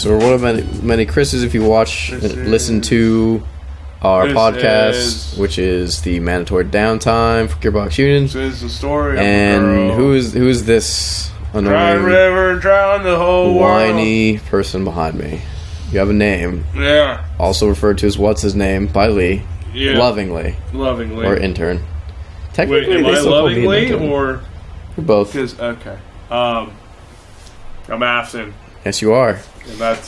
or one of many Chris's if you watch, listen to our podcast, which is the Mandatory Downtime for Gearbox Union. This is the story and of a girl. who is this Drown annoying, river, drown the whole whiny person behind me? You have a name. Yeah. Also referred to as What's His Name by Lee. Yeah. Lovingly. Lovingly. Or intern. Technically, Wait, am they I still call me an lovingly intern. or? Both. Okay. I'm Afton. Yes, you are.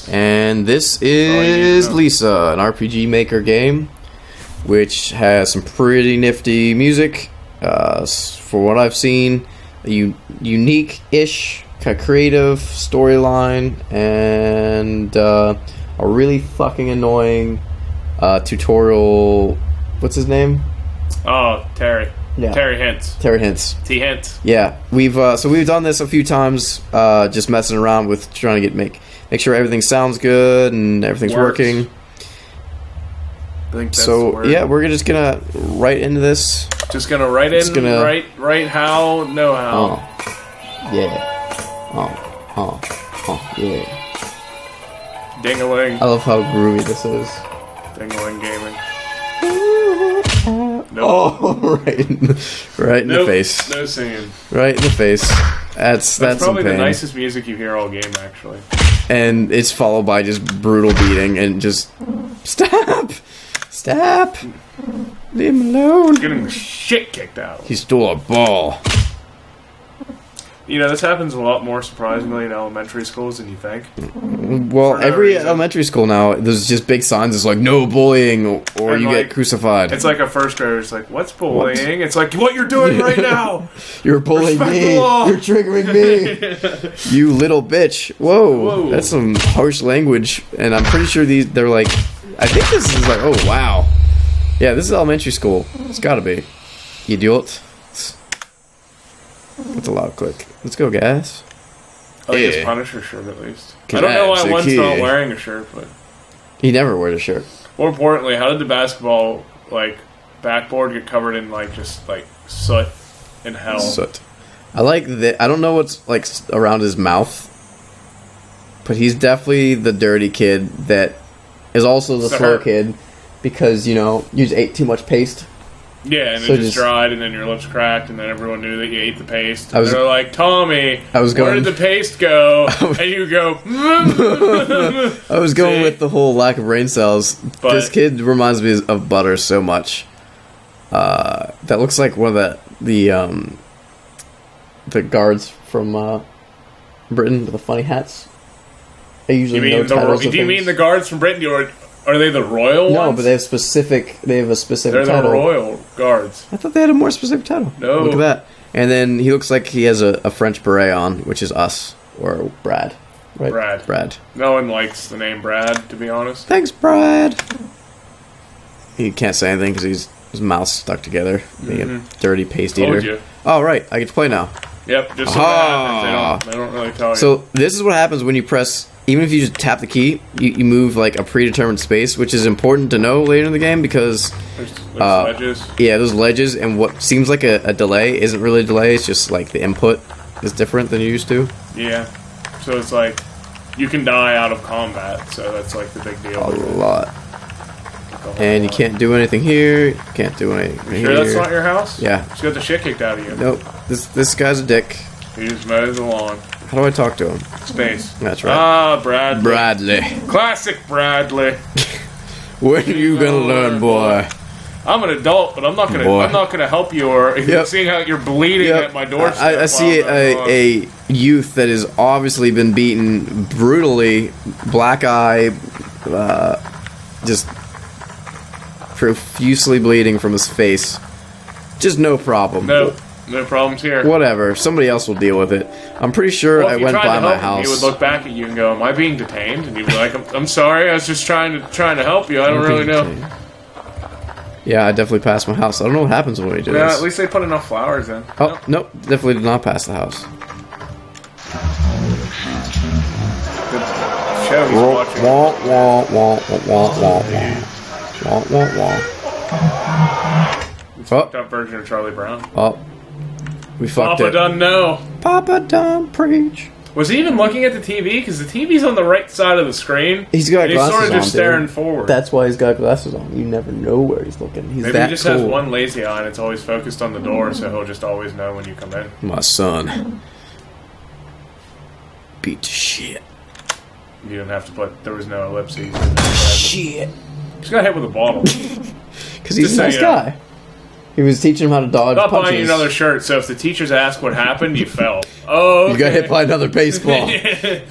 And this is Lisa, an RPG Maker game, which has some pretty nifty music. For what I've seen, a unique-ish, kind of creative storyline, and a really fucking annoying tutorial. What's his name? Oh, Terry. Yeah. Terry Hintz. Terry Hintz. T. Hintz. Yeah, we've done this a few times, just messing around with trying to make sure everything sounds good and everything's working. I think that's so the word. yeah, we're just gonna right into this. Just gonna write in, right how, know how. Oh, yeah. Oh, yeah. Ding-a-ling. I love how groovy this is. Ding-a-ling gaming. Nope. Oh, right in the face. No singing. Right in the face. That's probably the nicest music you hear all game, actually. And it's followed by just brutal beating and just stop. Leave him alone. Getting the shit kicked out. He stole a ball. You know, this happens a lot more surprisingly in elementary schools than you think. Well, every elementary school now, there's just big signs. It's like, no bullying or you get crucified. It's like a first grader. It's like, what's bullying? What? It's like, what you're doing right now. You're bullying me. You're triggering me. You little bitch. Whoa. That's some harsh language. And I'm pretty sure they're like, I think this is like, oh, wow. Yeah, this is elementary school. It's gotta be. Idiot. That's a loud click. Let's go, guys. I think it's Punisher shirt at least. I don't know why one's not wearing a shirt, but he never wears a shirt. More importantly, how did the basketball backboard get covered in just soot and hell? Soot. I like that. I don't know what's around his mouth, but he's definitely the dirty kid that is also the slow kid because you just ate too much paste. Yeah, and it just dried, and then your lips cracked, and then everyone knew that you ate the paste. And they're like, Tommy, where did the paste go? And you go, I was going with the whole lack of brain cells. But this kid reminds me of Butter so much. That looks like one of the guards from Britain with the funny hats. I usually know titles of things. Do you mean the guards from Britain, or are they the royal ones? No, but they have a specific title. They're the royal guards. I thought they had a more specific title. No. Look at that. And then he looks like he has a French beret on, which is us, or Brad. Right? Brad. No one likes the name Brad, to be honest. Thanks, Brad. He can't say anything because his mouth's stuck together, being a dirty paste eater. Told you. Oh, right. I get to play now. Yep, just so that happens. They don't really tell you. So this is what happens when you press... Even if you just tap the key, you move a predetermined space, which is important to know later in the game because there's ledges. Yeah, there's ledges, and what seems like a delay isn't really a delay. It's just the input is different than you used to. Yeah, so it's you can die out of combat, so that's the big deal. A lot. And you can't do anything here. You can't do anything here. Sure, that's not your house? Yeah. Just got the shit kicked out of you. Nope. This guy's a dick. He just mows the lawn. How do I talk to him? Space. That's right. Ah, Bradley. Bradley. Classic Bradley. When are you gonna learn, boy? I'm an adult, but I'm not gonna help you. Or seeing how you're bleeding at my doorstep. I see a youth that has obviously been beaten brutally, black eye, just profusely bleeding from his face. Just no problem. No problems here. Whatever. Somebody else will deal with it. I'm pretty sure I went by my house. He would look back at you and go, "Am I being detained?" And you'd be like, "I'm sorry. I was just trying to help you. I don't really know." Yeah, I definitely passed my house. I don't know what happens when we do this. Yeah, at least they put enough flowers in. Oh, nope. Definitely did not pass the house. Good show he's watching. Fucked up version of Charlie Brown. Oh, we fucked Papa it. done know. Papa done preach. Was he even looking at the TV? Because the TV's on the right side of the screen. He's got glasses on. He's sort of just staring forward. That's why he's got glasses on. You never know where he's looking. Maybe he just has one lazy eye and it's always focused on the door, so he'll just always know when you come in. My son. Beat to shit. You didn't have to put... There was no ellipses. Shit. Just got hit with a bottle. Because he's a nice guy. He was teaching him how to dodge punches. Not buying you another shirt, so if the teachers ask what happened, you fell. Oh, okay. You got hit by another baseball.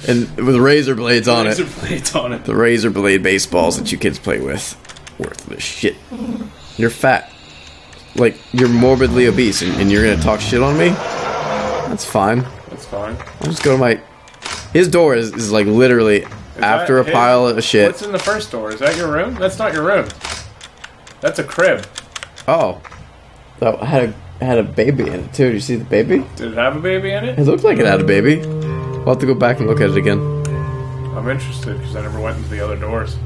And with razor blades on it. Razor blades on it. The razor blade baseballs that you kids play with. Worthless shit. You're fat. Like, you're morbidly obese, and you're gonna talk shit on me? That's fine. That's fine. I'll just go to my... His door is like, literally, after a pile of shit. What's in the first door? Is that your room? That's not your room. That's a crib. Oh. That had a baby in it, too. Did you see the baby? Did it have a baby in it? It looked like it had a baby. We'll have to go back and look at it again. I'm interested, because I never went into the other doors.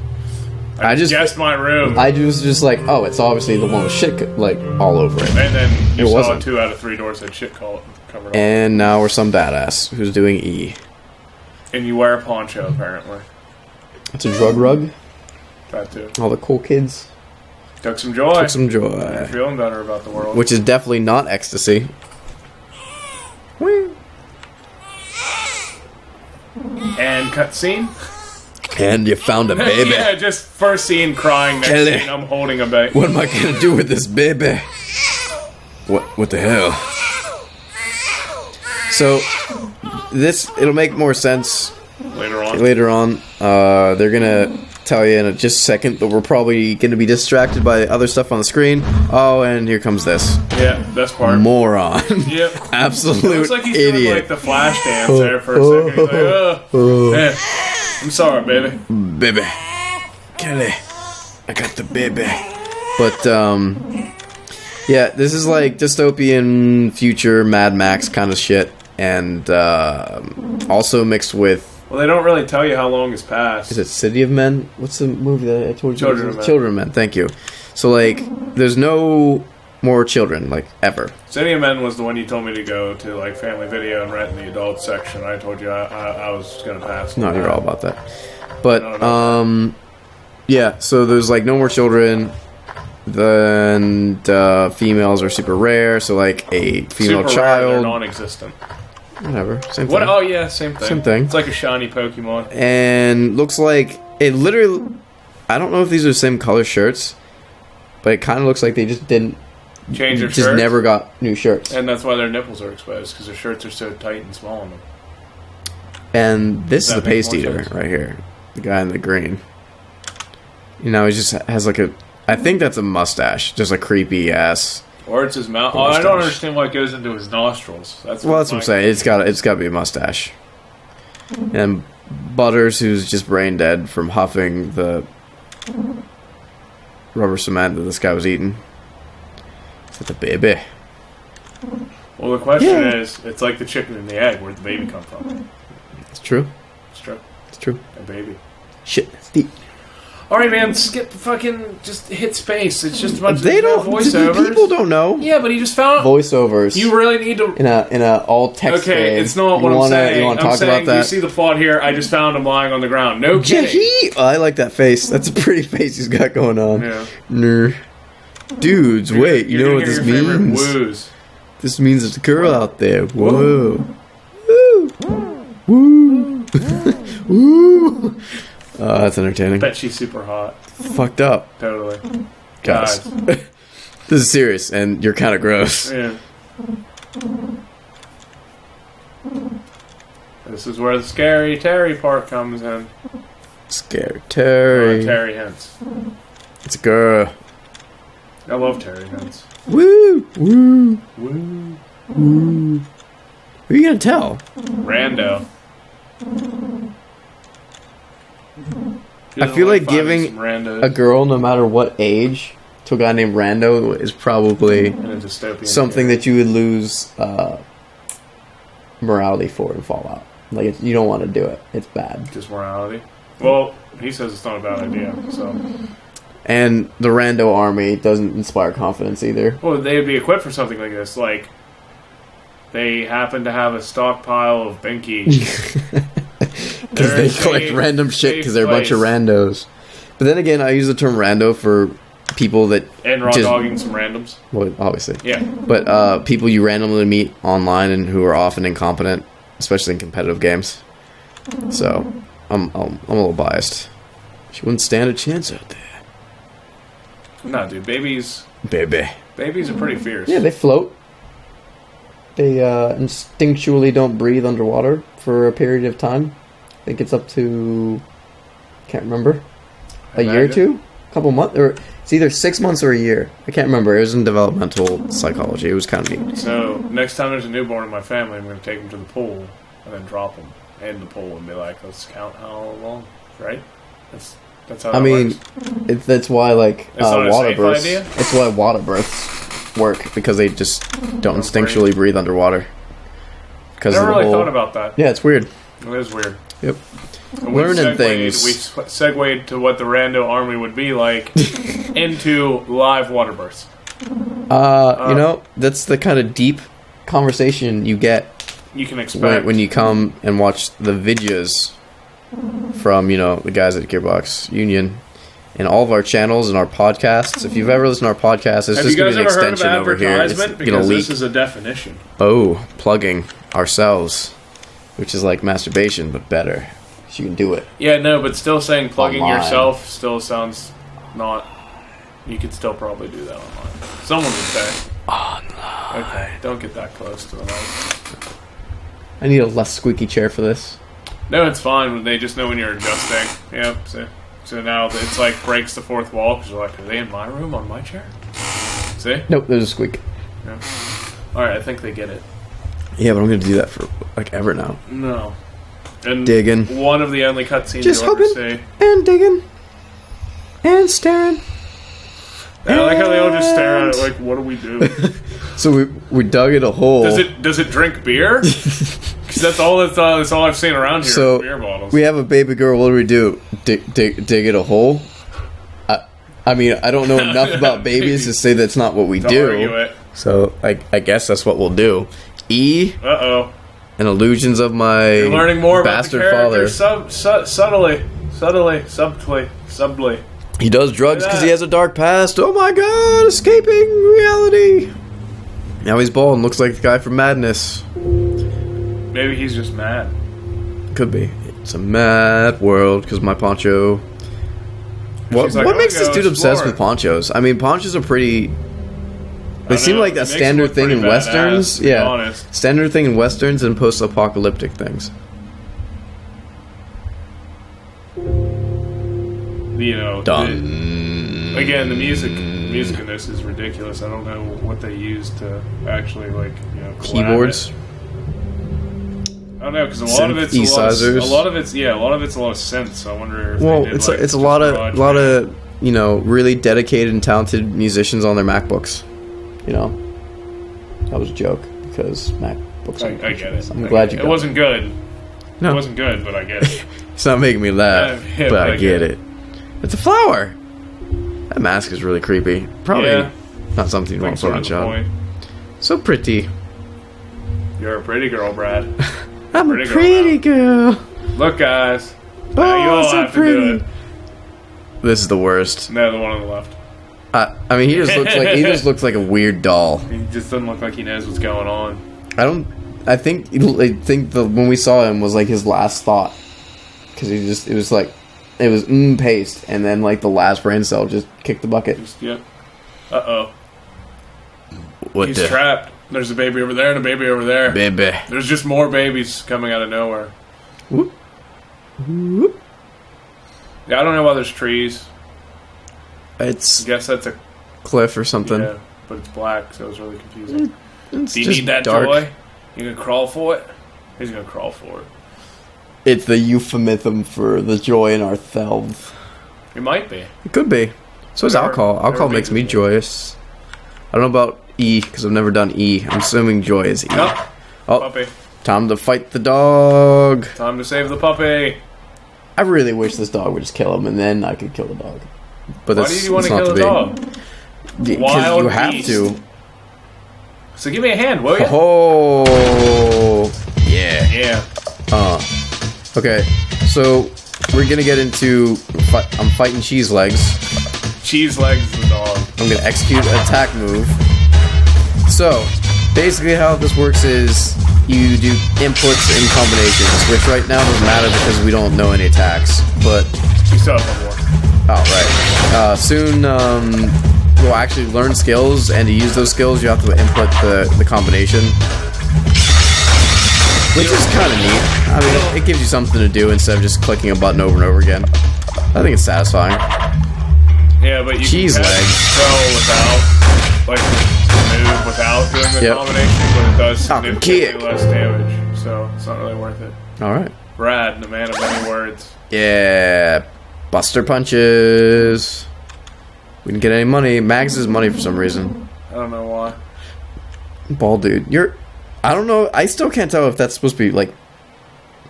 I just guessed my room. I was just like, oh, it's obviously the one with shit, like, all over it. And then you saw 2 out of 3 doors had shit covered up. And now we're some badass who's doing E. And you wear a poncho, apparently. It's a drug rug. That too. All the cool kids. Took some joy. Took some joy. You're feeling better about the world. Which is definitely not ecstasy. And cutscene. And you found a baby. Yeah, just first scene crying. Next Kelly, scene, I'm holding a baby. What am I gonna do with this baby? What the hell? So, it'll make more sense later on. They're gonna tell you in just a second, but we're probably gonna be distracted by other stuff on the screen. Oh, and here comes this. Yeah, best part. Moron. Yep. Absolute it looks like he's idiot. doing like the flash dance there for a second. He's like, man, I'm sorry, baby. Baby. Kelly. I got the baby. But, yeah, this is like dystopian future Mad Max kind of shit. And also mixed with... Well, they don't really tell you how long has passed. Is it City of Men? What's the movie that I told you? Children of Men. Children of Men, thank you. So, like, there's no more children, like, ever. City of Men was the one you told me to go to, like, Family Video and rent in the adult section. I told you I was going to pass. No, you're all about that. But, yeah, so there's, like, no more children. Then females are super rare, so, like, a female super child... Rare, they're non-existent. Whatever, same thing. What? Oh, yeah, same thing. Same thing. It's like a shiny Pokemon. And looks like... It literally... I don't know if these are the same color shirts, but it kind of looks like they just didn't... Change their just shirts? never got new shirts. And that's why their nipples are exposed, because their shirts are so tight and small on them. And this is the paste eater right here. The guy in the green. You know, he just has like a... I think that's a mustache. Just a creepy ass... Or it's his mouth. Oh, I don't understand why it goes into his nostrils. That's what I'm saying. It's got to be a mustache. And Butters, who's just brain dead from huffing the rubber cement that this guy was eating. Is that the baby? Well, the question is, it's like the chicken and the egg. Where'd the baby come from? It's true. It's true. It's true. A baby. Shit. It's deep. Alright, man, skip fucking... Just hit space. It's just a bunch of voiceovers. People don't know. Yeah, but he just found... Voiceovers. You really need to... In a all-text Okay, it's not what I'm saying. You want to talk about that? You see the plot here, I just found him lying on the ground. No kidding. I like that face. That's a pretty face he's got going on. Yeah. Dudes, wait, you know what this means? Woos. This means there's a girl out there. Whoa. Woo. Woo. Woo. Oh, that's entertaining. Bet she's super hot. Fucked up. Totally. Guys. This is serious, and you're kind of gross. Yeah. This is where the Scary Terry part comes in. Scary Terry. Terry Hintz. It's a girl. I love Terry Hintz. Woo! Woo! Woo! Woo! Who are you gonna tell? Rando. I feel like giving a girl, no matter what age, to a guy named Rando is probably something that you would lose morality for in Fallout. Like, you don't want to do it. It's bad. Just morality? Well, he says it's not a bad idea, so... And the Rando army doesn't inspire confidence either. Well, they would be equipped for something like this. Like, they happen to have a stockpile of Binky. Because they collect random shit because they're a bunch of randos. But then again, I use the term rando for people that... And raw dogging some randoms. Well, obviously. Yeah. But people you randomly meet online and who are often incompetent, especially in competitive games. So, I'm a little biased. She wouldn't stand a chance out there. No, dude, babies are pretty fierce. Yeah, they float. They instinctually don't breathe underwater for a period of time. I think it's up to... Can't remember. A year or two? A couple months? Or it's either 6 months or a year. I can't remember. It was in developmental psychology. It was kind of neat. So, next time there's a newborn in my family, I'm going to take him to the pool and then drop him in the pool and be like, let's count how long, right? That's how that works. That's why, like, water births... idea? It's why water births work, because they just don't instinctually breathe underwater. I never really thought about that. Yeah, it's weird. It is weird. Yep. Learning things. We segued to what the rando army would be like into live water births. That's the kind of deep conversation you get. You can expect when you come and watch the videos from, the guys at Gearbox Union and all of our channels and our podcasts. If you've ever listened to our podcast, it's just going to be an extension over here. It's going to leak. This is a definition. Oh, plugging ourselves, which is like masturbation, but better. So you can do it. Yeah, no, but still saying plugging online. Yourself still sounds not... You could still probably do that online. Someone would say. Online. Okay, don't get that close to the mic. I need a less squeaky chair for this. No, it's fine. They just know when you're adjusting. Yep. So now it's like breaks the fourth wall because you're like, are they in my room on my chair? See? Nope, there's a squeak. Yeah. All right, I think they get it. Yeah, but I'm going to do that for like ever now. No. And digging. One of the only cutscenes you'll ever see. And digging. And staring. I like how they all just stare at it like, what do we do? So we dug it a hole. Does it drink beer? Because that's all I've seen around here. So beer bottles. We have a baby girl. What do? Dig it a hole? I mean, I don't know enough about babies to say that's not what we do. Argue it. So I guess that's what we'll do. Uh-oh. And illusions of my You're learning more bastard about the father. Subtly. He does drugs because he has a dark past. Oh my god, escaping reality. Now he's bald and looks like the guy from Madness. Maybe he's just mad. Could be. It's a mad world because my poncho. What makes this dude obsessed with ponchos? I mean, ponchos are pretty... They seem like a standard thing in westerns. Yeah, honest. Standard thing in westerns and post-apocalyptic things. Again, the music in this is ridiculous. I don't know what they use to actually keyboards. I don't know because a lot of it's a lot of it's a lot of synths. I wonder if it's a lot of really dedicated and talented musicians on their MacBooks. That was a joke because MacBooks. I get it. I'm glad you got it. It wasn't good. No. It wasn't good, but I get it. It's not making me laugh, but I get it. It's a flower. That mask is really creepy. Probably not something you want to put on shop. So pretty. You're a pretty girl, Brad. I'm a pretty girl. Look, guys. You all so have pretty. To do it. This is the worst. No, the one on the left. I mean, he just looks like a weird doll. He just doesn't look like he knows what's going on. I think when we saw him was like his last thought because it was paste, and then like the last brain cell just kicked the bucket. Uh-oh. He's trapped. There's a baby over there and a baby over there. Baby. There's just more babies coming out of nowhere. Whoop. Whoop. Yeah, I don't know why there's trees. I guess that's a cliff or something. Yeah, but it's black, so it's really confusing. Do you need that dark. joy? You gonna crawl for it? He's gonna crawl for it. It's the euphemism for the joy in ourselves. It might be. It could be. So is alcohol. Alcohol makes me joyous. I don't know about E, because I've never done E. I'm assuming joy is E. Nope. Oh, puppy. Time to fight the dog. Time to save the puppy. I really wish this dog would just kill him, and then I could kill the dog. But why do you want to kill the dog? Because you have to. So give me a hand, will you? Oh, yeah. Yeah. Okay, so we're gonna get into. I'm fighting Cheese Legs. Cheese Legs the dog. I'm gonna execute an attack move. So, basically, how this works is you do inputs and combinations, which right now doesn't matter because we don't know any attacks. But You still have one more. oh right, soon we'll actually learn skills, and to use those skills, you have to input the combination. Which is kind of neat. I mean, it gives you something to do instead of just clicking a button over and over again. I think it's satisfying. Yeah, but you Cheese can legs. go without, like, move without doing the combination, but it does significantly less damage, so it's not really worth it. Alright. Brad, the man of many words. Yeah. Buster punches. We didn't get any money. Mags is money for some reason. I don't know why. Bald dude. I don't know. I still can't tell if that's supposed to be like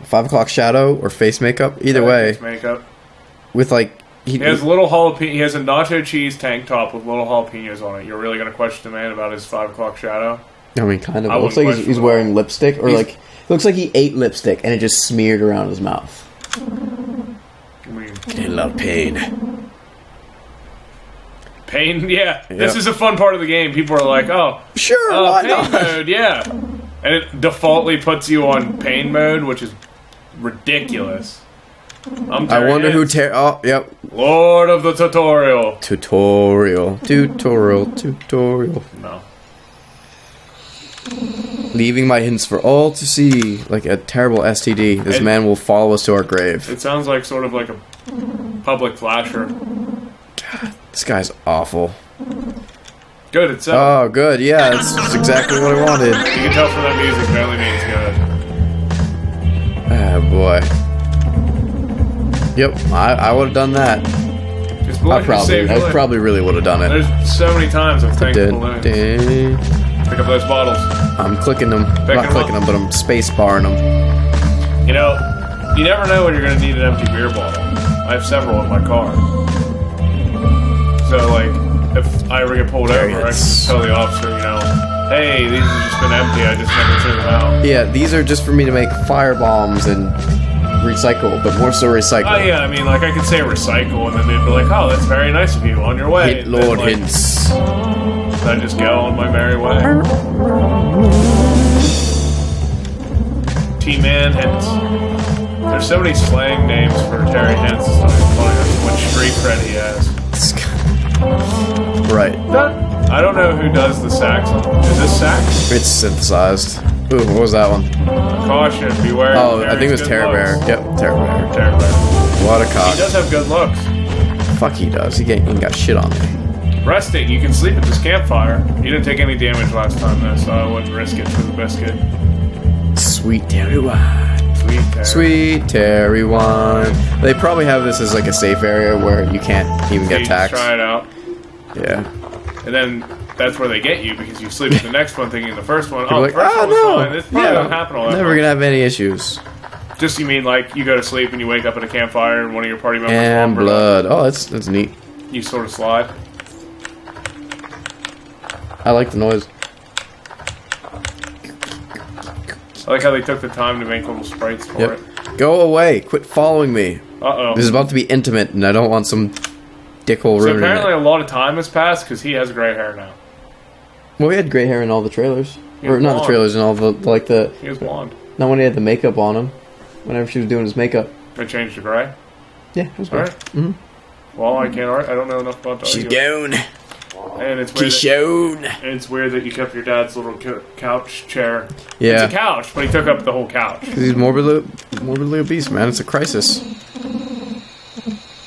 5 o'clock shadow or face makeup. Either way, face makeup. With like he has little jalapeno. He has a nacho cheese tank top with little jalapenos on it. You're really gonna question the man about his 5 o'clock shadow? I mean, kind of. It looks like he's wearing lipstick, or like it looks like he ate lipstick and it just smeared around his mouth. Getting a lot of pain. Pain, yeah. Yep. This is a fun part of the game. People are like, "Oh, sure, why pain not?" mode, yeah." And it defaultly puts you on pain mode, which is ridiculous. I wonder who oh, yep. Lord of the tutorial. Tutorial. No. Leaving my hints for all to see, like a terrible STD. This man will follow us to our grave. It sounds like sort of like a public flasher. God, this guy's awful. Good, it's oh, good, yeah, that's exactly what I wanted. You can tell from that music, it only means good. Oh, boy. Yep, I would have done that. I probably really would have done it. There's so many times I've thanked balloons. Pick up those bottles. I'm clicking them. Not clicking them, but I'm space barring them. You know, you never know when you're going to need an empty beer bottle. I have several in my car. So, like, if I ever get pulled over, I can just tell the officer, you know, hey, these have just been empty, I just never threw them out. Yeah, these are just for me to make fire bombs and recycle, but more so recycle. Oh, yeah, I mean, like, I could say recycle, and then they'd be like, oh, that's very nice of you, on your way. Hit Lord like, hints. I just go on my merry way. T-Man hints. There's so many slang names for Terry Hints, it's not even funny. That's how much street cred he has. Right. I don't know who does the sax. Is this sax? It's synthesized. Ooh, what was that one? Caution, beware. Oh, I think it was Terror Bear. Yep, Terror Bear. Terror Bear. What a cock. He does have good looks. Fuck, he does. He ain't got shit on me. Resting. You can sleep at this campfire. You didn't take any damage last time, though, so I wouldn't risk it for the biscuit. Sweet Terry wine. Sweet Terry wine. They probably have this as like a safe area where you can't even get attacked. Try it out. Yeah. And then that's where they get you because you sleep at the next one thinking the first one. You're Oh, like, the first one was fine. This probably doesn't happen all that Never much. gonna have any issues. Just you mean like you go to sleep and you wake up at a campfire and one of your party members and blood. Oh, that's neat. You sort of slide. I like the noise. I like how they took the time to make little sprites for it. Go away. Quit following me. Uh-oh. This is about to be intimate, and I don't want some dickhole ruining it. So apparently a lot of time has passed because he has gray hair now. Well, he had gray hair in all the trailers. Or not the trailers, in all the, like the... He was blonde. Not when he had the makeup on him. Whenever she was doing his makeup. They changed to gray? Yeah, it was gray. Alright. Mm-hmm. Well, I don't know enough about that. She's gone. And it's weird that you kept your dad's little couch chair. Yeah. It's a couch, but he took up the whole couch. Because he's morbidly obese, man. It's a crisis.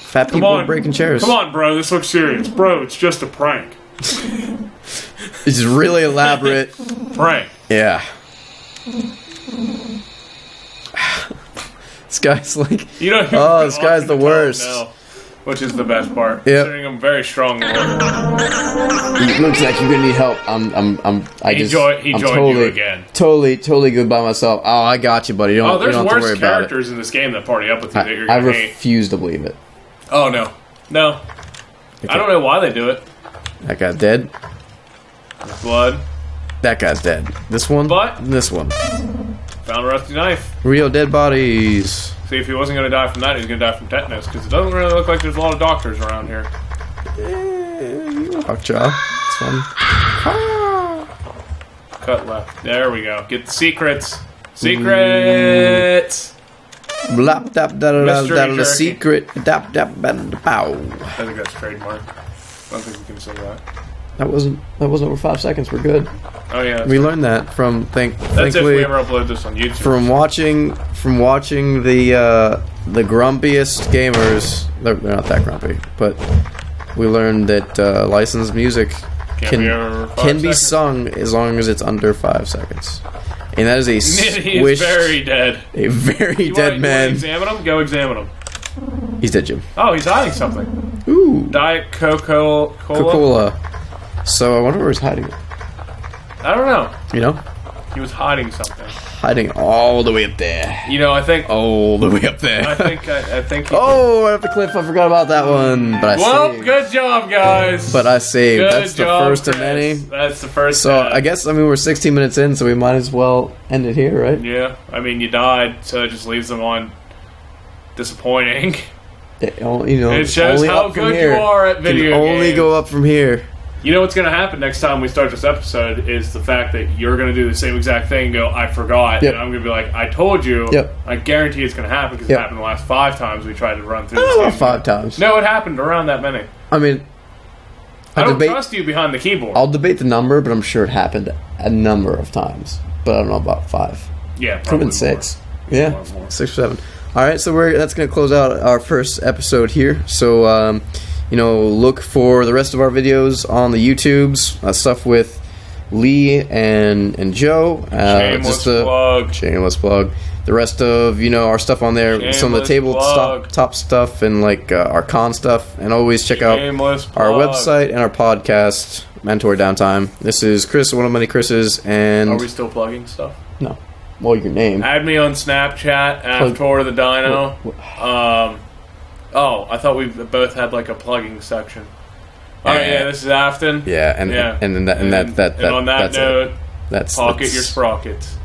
Fat people are breaking chairs. Come on, bro. This looks serious. Bro, it's just a prank. It's really elaborate. Prank. Yeah. This guy's like... You know, this guy's the worst. Now, which is the best part. Yep. Considering I'm very strong. It looks like you're gonna need help. He joined you again. Totally good by myself. Oh, I got you, buddy. You don't there's have to worry worse about it. characters in this game that party up with you that you're I gonna hate. refuse to believe it. Oh no. Okay. I don't know why they do it. That guy dead. Blood. That guy's dead. This one? But this one. Found a rusty knife. Real dead bodies. See, if he wasn't going to die from that, he's going to die from tetanus, because it doesn't really look like there's a lot of doctors around here. Lockjaw. This one. Cut left. There we go. Get the secrets. Secrets! Blap dap da da da da Mystery secret dap dap bow. I think that's trademark. I don't think we can say that. That wasn't over 5 seconds. We're good. Oh yeah, we learned that from that's thankfully if we ever upload this on YouTube. From watching the grumpiest gamers. They're not that grumpy, but we learned that licensed music can be sung as long as it's under 5 seconds. And that is a He is very dead. A very dead man. You want to examine him? Go examine him. He's dead, Jim. Oh, he's hiding something. Ooh. Diet Coca-Cola. So I wonder where he's hiding it. I don't know. You know? He was hiding something. Hiding all the way up there. You know, I think... All the way up there. I think oh, right up the cliff. I forgot about that one. But I saved. Good job, guys. But I saved. Good That's job, the first Chris. of many. That's the first. So I guess, we're 16 minutes in, so we might as well end it here, right? Yeah. I mean, you died, so it just leaves them on disappointing. It shows how good you are at video games. Only go up from here. You know what's going to happen next time we start this episode is the fact that you're going to do the same exact thing and go, I forgot. Yep. And I'm going to be like, I told you. Yep. I guarantee it's going to happen because it happened the last 5 times we tried to run through this Not game. 5 times. No, it happened around that many. I mean, I don't trust you behind the keyboard. I'll debate the number, but I'm sure it happened a number of times. But I don't know about 5. Yeah, Could have been 6. Yeah, more. 6 or 7. All right, so that's going to close out our first episode here. So, look for the rest of our videos on the YouTubes, stuff with Lee and Joe. Shameless plug. The rest of, our stuff on there, some of the tabletop stuff and our con stuff. And always check out our website and our podcast, Mentor Downtime. This is Chris, one of many Chris's. And are we still plugging stuff? No. Well, your name. Add me on Snapchat, Avatar the Dino. I thought we both had a plugging section. All right, this is Afton. Yeah, and on that note, that's pocket your sprockets.